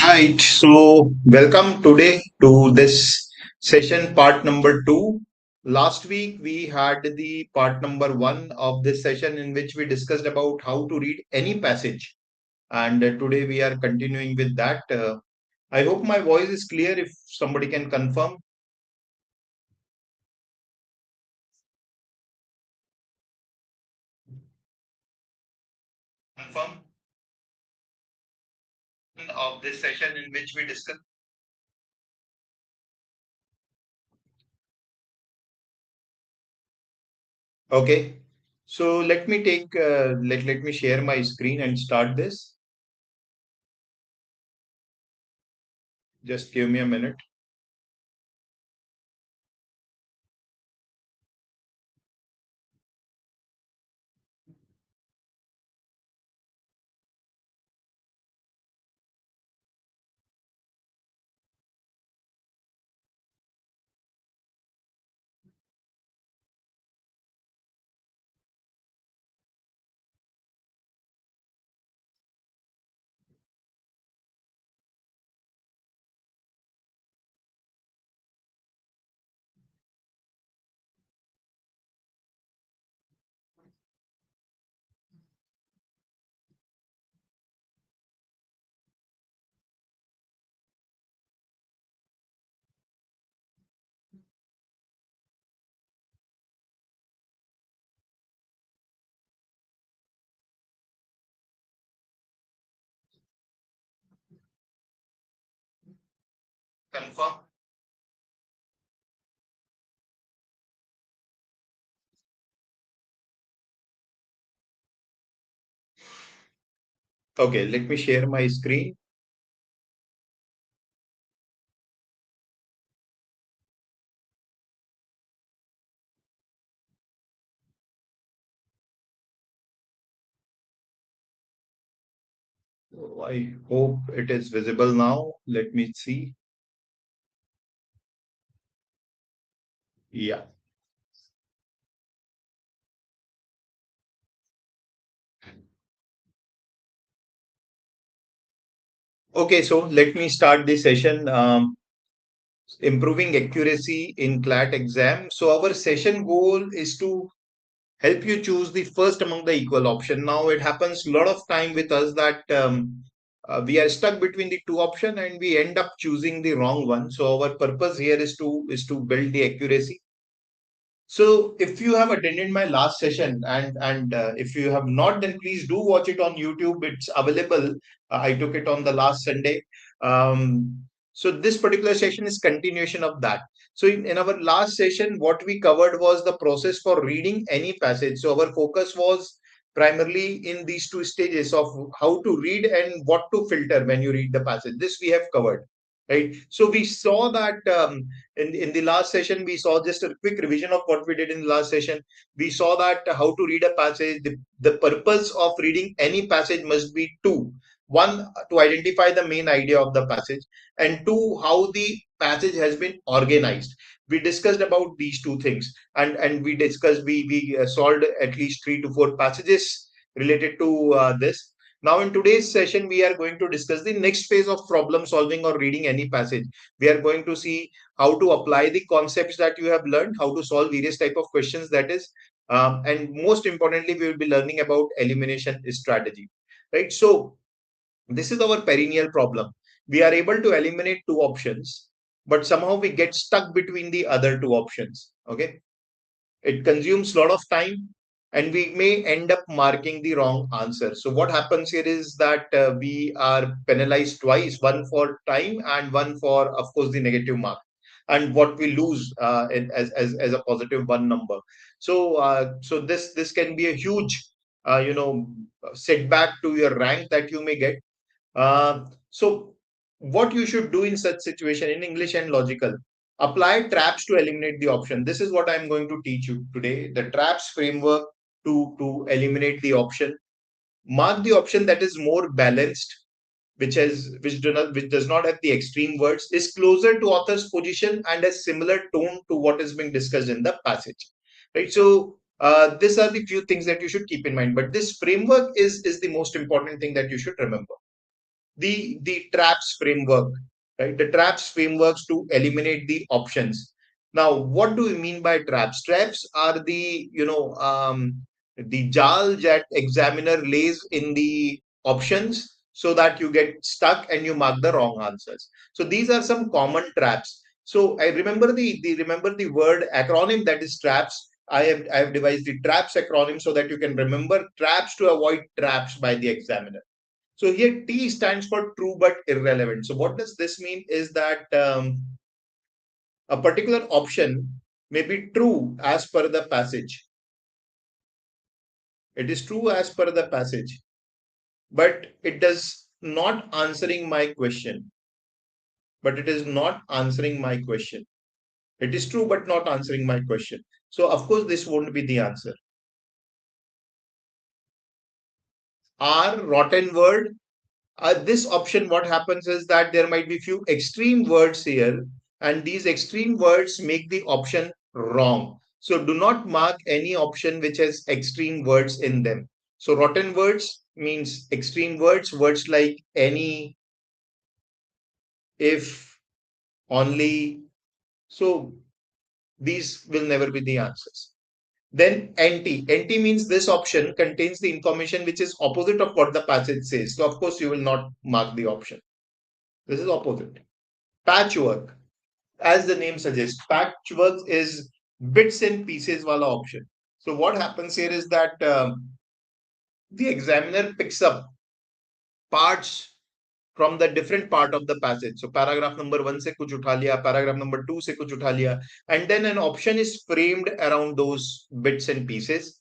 Right. So, welcome today to this session, part number two. Last week we had the part number one of this session in which we discussed about how to read any passage, and today we are continuing with that. I hope my voice is clear. If somebody can confirm of this session in which we discuss. Okay. So let me take let me share my screen and start this. Just give me a minute. Confirm. Okay, let me share my screen. So I hope it is visible now. Let me see. Yeah. Okay, so let me start the session. Improving accuracy in CLAT exam. So our session goal is to help you choose the first among the equal option. Now it happens a lot of time with us that we are stuck between the two option and we end up choosing the wrong one. So our purpose here is to build the accuracy. So if you have attended my last session and if you have not, then please do watch it on YouTube. It's available. I took it on the last Sunday. So this particular session is continuation of that. So in our last session, what we covered was the process for reading any passage. So our focus was primarily in these two stages of how to read and what to filter when you read the passage. This we have covered, right? So we saw that in the last session, we saw just a quick revision of what we did in the last session. We saw that how to read a passage. The purpose of reading any passage must be two. One, to identify the main idea of the passage, and two, how the passage has been organized. We discussed about these two things, and we discussed we solved at least 3 to 4 passages related to this. Now, in today's session, we are going to discuss the next phase of problem solving or reading any passage. We are going to see how to apply the concepts that you have learned, how to solve various type of questions, that is, and most importantly, we will be learning about elimination strategy, right? So this is our perennial problem. We are able to eliminate two options, but somehow we get stuck between the other two options. Okay, it consumes a lot of time and we may end up marking the wrong answer. So what happens here is that we are penalized twice, one for time and one for, of course, the negative mark, and what we lose as a positive one number. So this can be a huge setback to your rank that you may get. So what you should do in such situation in English and logical, Apply traps to eliminate the option. This is what I'm going to teach you today. The traps framework to eliminate the option. Mark the option that is more balanced, which does not have the extreme words, is closer to author's position and has similar tone to what is being discussed in the passage. Right. So these are the few things that you should keep in mind. But this framework is the most important thing that you should remember. The traps framework, right? The traps frameworks to eliminate the options. Now, what do we mean by traps? Traps are the jal that examiner lays in the options so that you get stuck and you mark the wrong answers. So these are some common traps. So I remember the word acronym, that is traps. I have devised the traps acronym so that you can remember traps to avoid traps by the examiner. So here T stands for true but irrelevant. So what does this mean is that a particular option may be true as per the passage. It is true as per the passage, but it does not answering my question. But it is not answering my question. It is true but not answering my question. So of course this won't be the answer. R, rotten word. This option, what happens is that there might be few extreme words here, and these extreme words make the option wrong. So do not mark any option which has extreme words in them. So rotten words means extreme words, words like any, if, only. So these will never be the answers. Then NT. NT means this option contains the information which is opposite of what the passage says. So of course you will not mark the option. This is opposite. Patchwork, as the name suggests, patchwork is bits and pieces wala option. So what happens here is that the examiner picks up parts from the different part of the passage. So paragraph number 1 se kuch utha liya, paragraph number 2 se kuch utha liya, and then an option is framed around those bits and pieces.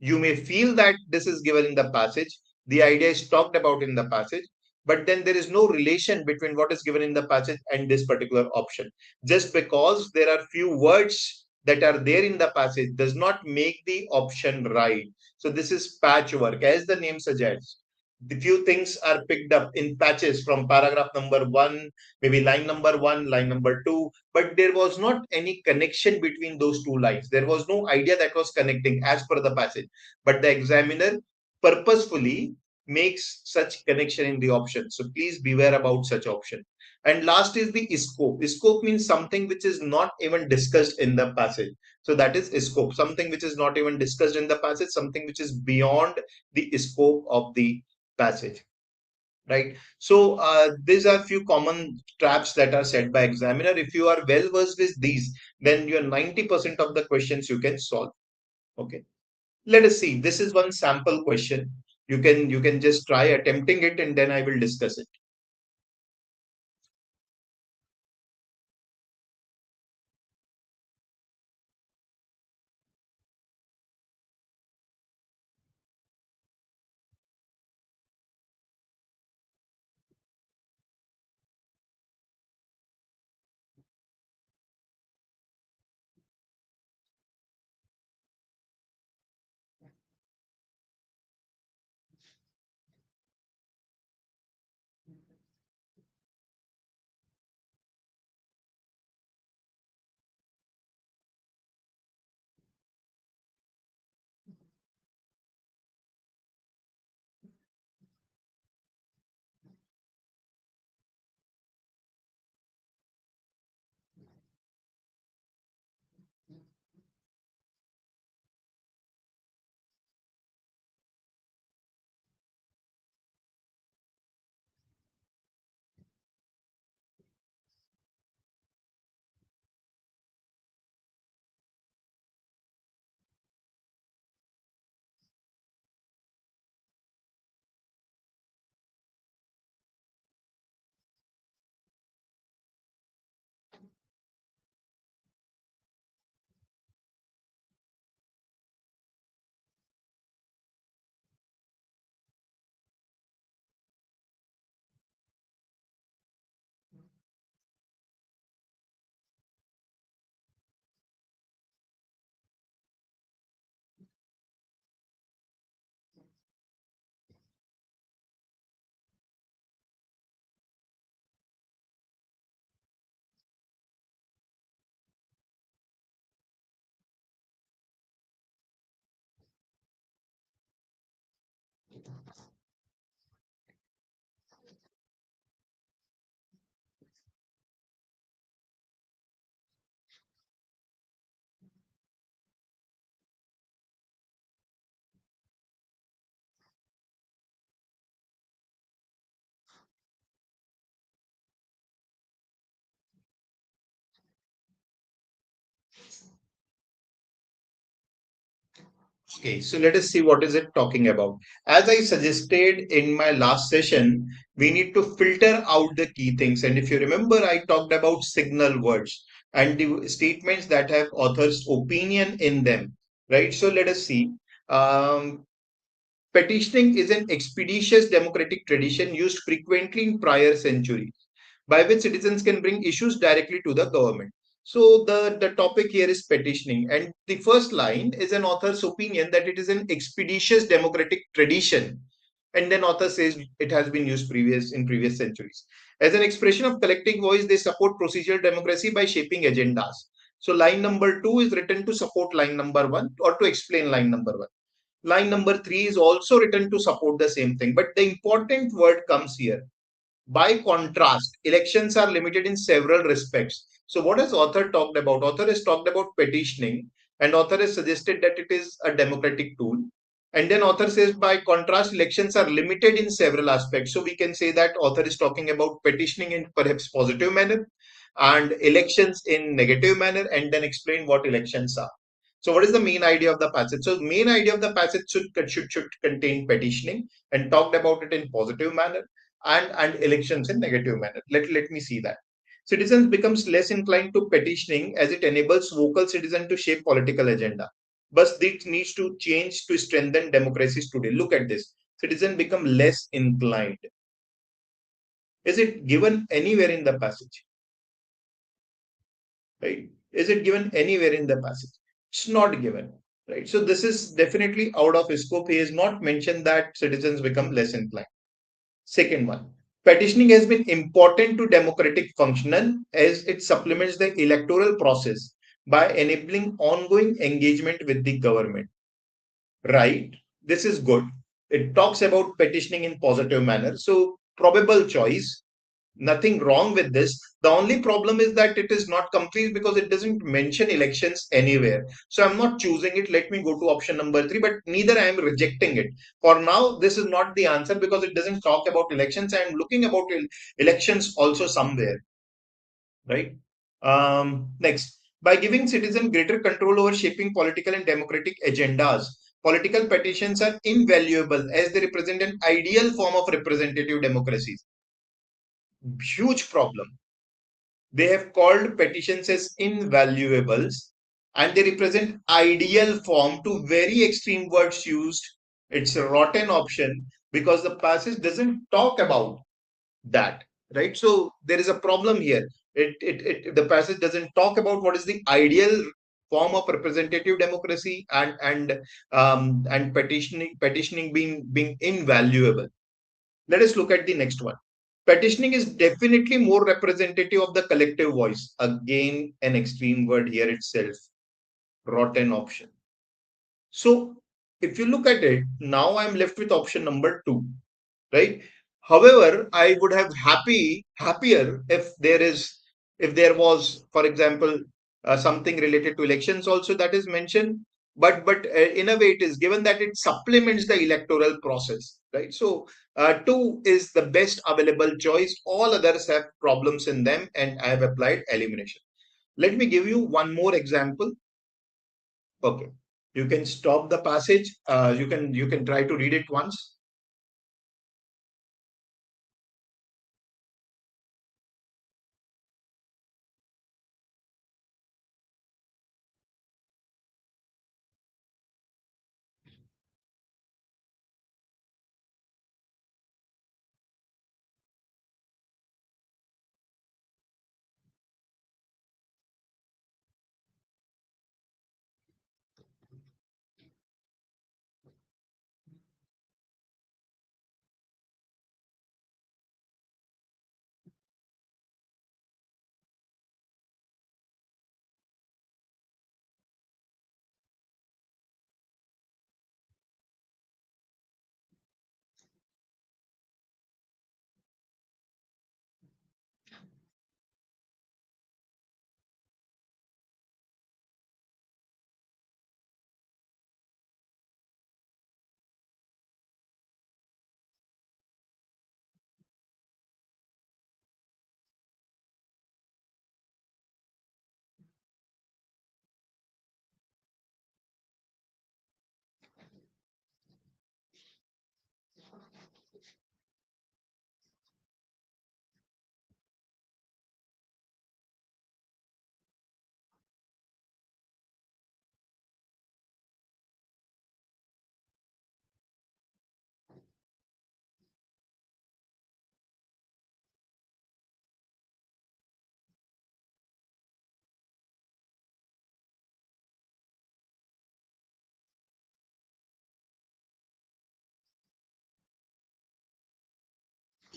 You may feel that this is given in the passage. The idea is talked about in the passage, but then there is no relation between what is given in the passage and this particular option. Just because there are few words that are there in the passage does not make the option right. So this is patchwork, as the name suggests. The few things are picked up in patches from paragraph number 1, maybe line number 1, line number 2, but there was not any connection between those two lines. There was no idea that was connecting as per the passage, but the examiner purposefully makes such connection in the option. So please beware about such option. And last is the scope. Scope means something which is not even discussed in the passage. So that is scope, something which is not even discussed in the passage, something which is beyond the scope of the passage. Right. So these are few common traps that are set by examiner. If you are well versed with these, then your 90% of the questions you can solve. Okay. Let us see. This is one sample question. You can just try attempting it, and then I will discuss it. Okay, so let us see what is it talking about. As I suggested in my last session, we need to filter out the key things. And if you remember, I talked about signal words and the statements that have author's opinion in them, right? So let us see. Um, Petitioning is an expeditious democratic tradition used frequently in prior centuries, by which citizens can bring issues directly to the government. So the topic here is petitioning, and the first line is an author's opinion that it is an expeditious democratic tradition, and then author says it has been used previous centuries. As an expression of collective voice, they support procedural democracy by shaping agendas. So line number two is written to support line number one or to explain line number one. Line number three is also written to support the same thing. But the important word comes here. By contrast, elections are limited in several respects. So what has author talked about? Author has talked about petitioning, and author has suggested that it is a democratic tool. And then author says, by contrast, elections are limited in several aspects. So we can say that author is talking about petitioning in perhaps positive manner and elections in negative manner, and then explain what elections are. So what is the main idea of the passage? So main idea of the passage should contain petitioning and talked about it in positive manner and elections in negative manner. Let me see that. Citizens becomes less inclined to petitioning as it enables vocal citizen to shape political agenda. But this needs to change to strengthen democracies today. Look at this. Citizen become less inclined. Is it given anywhere in the passage? Right? Is it given anywhere in the passage? It's not given. Right. So this is definitely out of scope. He has not mentioned that citizens become less inclined. Second one, petitioning has been important to democratic function as it supplements the electoral process by enabling ongoing engagement with the government. Right? This is good. It talks about petitioning in positive manner. So probable choice. Nothing wrong with this. The only problem is that it is not complete because it doesn't mention elections anywhere. So I'm not choosing it. Let me go to option number three, but neither I am rejecting it. For now, this is not the answer because it doesn't talk about elections. I am looking about elections also somewhere, right? Next, by giving citizens greater control over shaping political and democratic agendas, political petitions are invaluable as they represent an ideal form of representative democracy. Huge problem. They have called petitions as invaluables and they represent ideal form to very extreme words used. It's a rotten option because the passage doesn't talk about that, right? So there is a problem here. The passage doesn't talk about what is the ideal form of representative democracy and petitioning being invaluable. Let us look at the next one. Petitioning is definitely more representative of the collective voice. Again, an extreme word here itself. Rotten option. So, if you look at it, now I'm left with option number two, right? However, I would have happier if there was, for example, something related to elections also that is mentioned. But in a way, it is given that it supplements the electoral process, right? So two is the best available choice. All others have problems in them, and I have applied elimination. Let me give you one more example. Okay, you can stop the passage. You can try to read it once.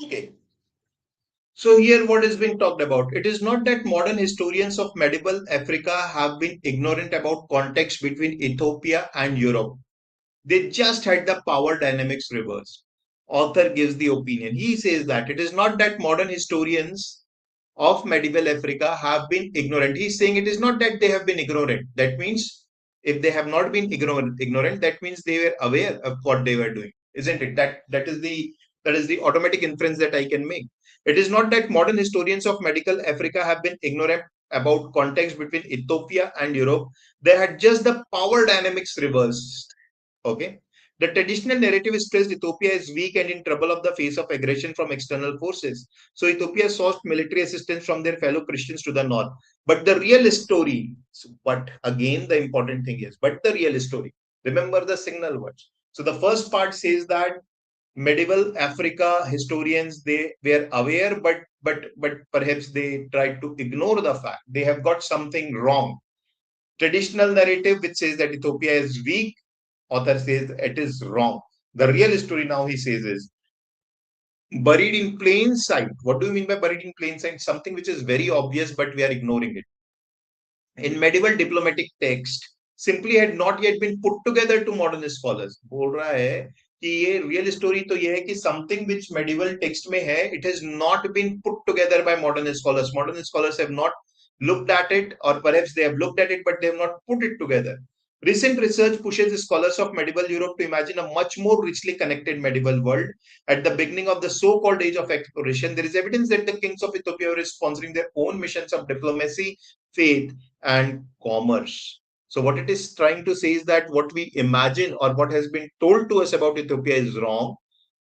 Okay. So here what is being talked about? It is not that modern historians of medieval Africa have been ignorant about context between Ethiopia and Europe. They just had the power dynamics reversed. Author gives the opinion. He says that it is not that modern historians of medieval Africa have been ignorant. He's saying it is not that they have been ignorant. That means if they have not been ignorant, that means they were aware of what they were doing, isn't it? That is the automatic inference that I can make. It is not that modern historians of medical Africa have been ignorant about context between Ethiopia and Europe. They had just the power dynamics reversed. Okay. The traditional narrative stressed Ethiopia is weak and in trouble of the face of aggression from external forces. So Ethiopia sought military assistance from their fellow Christians to the north. But the real story, but again, the important thing is, but the real story. Remember the signal words. So the first part says that medieval Africa historians they were aware, but perhaps they tried to ignore the fact they have got something wrong. Traditional narrative which says that Ethiopia is weak, author says it is wrong. The real story now he says is buried in plain sight. What do you mean by buried in plain sight? Something which is very obvious, but we are ignoring it. In medieval diplomatic text, simply had not yet been put together to modern scholars. बोल रहा है कि ये real story तो ये है कि something which medieval text में है, it has not been put together by modern scholars. Modern scholars have not looked at it, or perhaps they have looked at it, but they have not put it together. Recent research pushes scholars of medieval Europe to imagine a much more richly connected medieval world. At the beginning of the so-called age of exploration, there is evidence that the kings of Ethiopia were sponsoring their own missions of diplomacy, faith, and commerce. So, what it is trying to say is that what we imagine or what has been told to us about Ethiopia is wrong.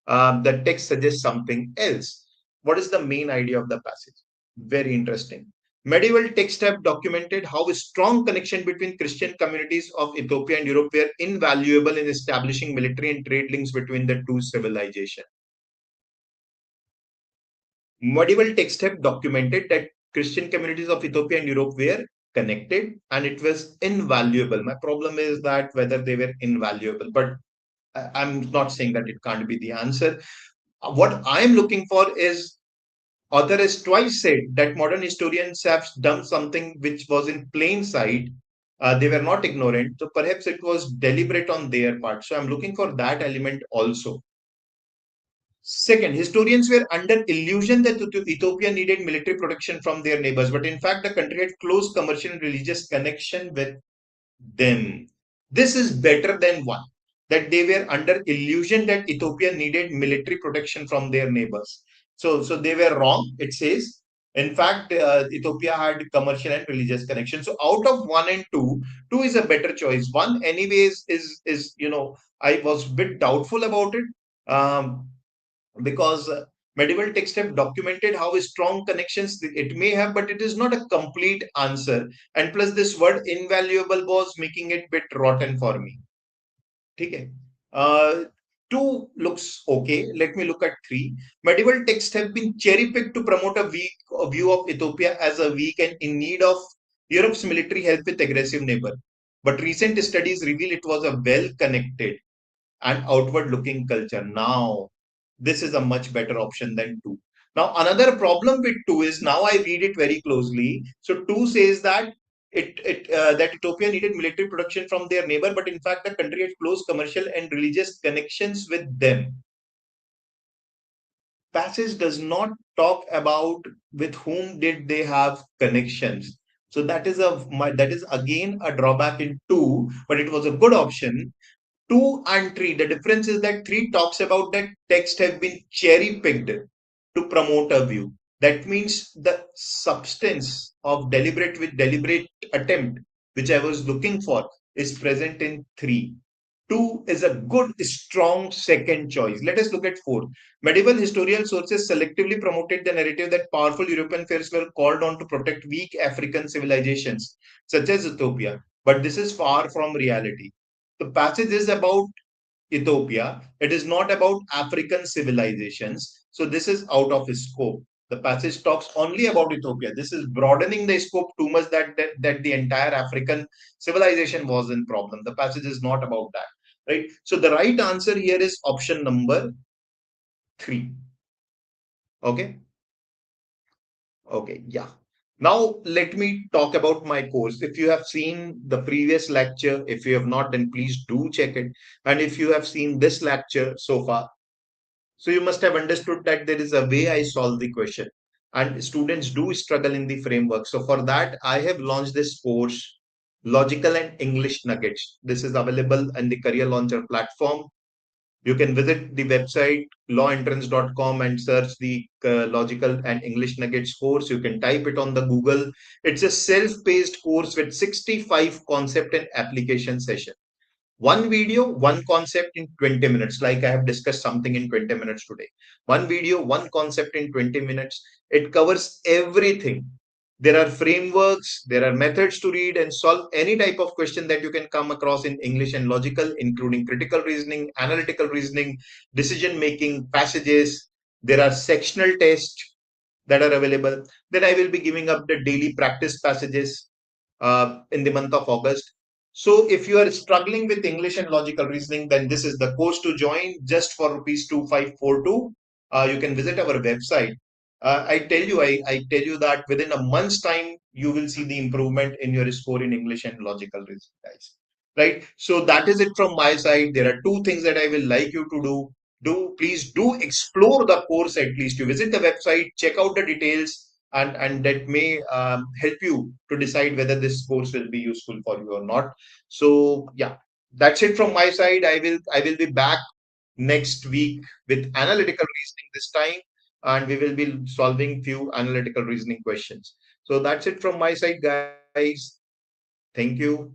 The text suggests something else. What is the main idea of the passage? Very interesting. Medieval texts have documented how a strong connection between Christian communities of Ethiopia and Europe were invaluable in establishing military and trade links between the two civilizations. Medieval texts have documented that Christian communities of Ethiopia and Europe were connected and it was invaluable. My problem is that whether they were invaluable, but I'm not saying that it can't be the answer. What I'm looking for is author has twice said that modern historians have done something which was in plain sight. They were not ignorant, so perhaps it was deliberate on their part. So I'm looking for that element also. Second, historians were under illusion that Ethiopia needed military protection from their neighbors, but in fact, the country had close commercial and religious connection with them. This is better than one, that they were under illusion that Ethiopia needed military protection from their neighbors. So they were wrong, it says. In fact, Ethiopia had commercial and religious connection. So out of one and two is a better choice. One, anyways, is I was a bit doubtful about it. Because medieval texts have documented how strong connections it may have, but it is not a complete answer. And plus, this word invaluable was making it bit rotten for me. Okay. Two looks okay. Let me look at three. Medieval texts have been cherry picked to promote a view of Ethiopia as a weak and in need of Europe's military help with aggressive neighbor. But recent studies reveal it was a well connected and outward looking culture. Now, this is a much better option than two. Now, another problem with two is now I read it very closely. So, two says that that Ethiopia needed military protection from their neighbor, but in fact, the country had close commercial and religious connections with them. Passage does not talk about with whom did they have connections. So that is again a drawback in two, but it was a good option. 2 and 3, the difference is that 3 talks about that text have been cherry picked to promote a view. That means the substance of deliberate attempt, which I was looking for, is present in 3. 2 is a good, strong second choice. Let us look at 4. Medieval historical sources selectively promoted the narrative that powerful European fairs were called on to protect weak African civilizations, such as Ethiopia. But this is far from reality. The passage is about Ethiopia. It is not about African civilizations. So this is out of scope. The passage talks only about Ethiopia. This is broadening the scope too much that the entire African civilization was in problem. The passage is not about that, right? So the right answer here is option number 3. Okay. Okay. Yeah. Now let me talk about my course. If you have seen the previous lecture, if you have not, then please do check it. And if you have seen this lecture so far, so you must have understood that there is a way I solve the question. And students do struggle in the framework. So for that, I have launched this course, Logical and English Nuggets. This is available in the Career Launcher platform. You can visit the website lawentrance.com and search the Logical and English Nuggets course. You can type it on the Google. It's a self-paced course with 65 concept and application sessions. One video, one concept in 20 minutes. Like I have discussed something in 20 minutes today. One video, one concept in 20 minutes. It covers everything. There are frameworks, there are methods to read and solve any type of question that you can come across in English and logical, including critical reasoning, analytical reasoning, decision making, passages. There are sectional tests that are available. Then I will be giving up the daily practice passages in the month of August. So if you are struggling with English and logical reasoning, then this is the course to join just for rupees 2542. You can visit our website. I tell you that within a month's time, you will see the improvement in your score in English and logical reasoning, guys. Right. So that is it from my side. There are two things that I will like you to do. Please do explore the course at least. You visit the website, check out the details, and that may help you to decide whether this course will be useful for you or not. So yeah, that's it from my side. I will be back next week with analytical reasoning this time, and we will be solving few analytical reasoning questions. So that's it from my side, guys. Thank you.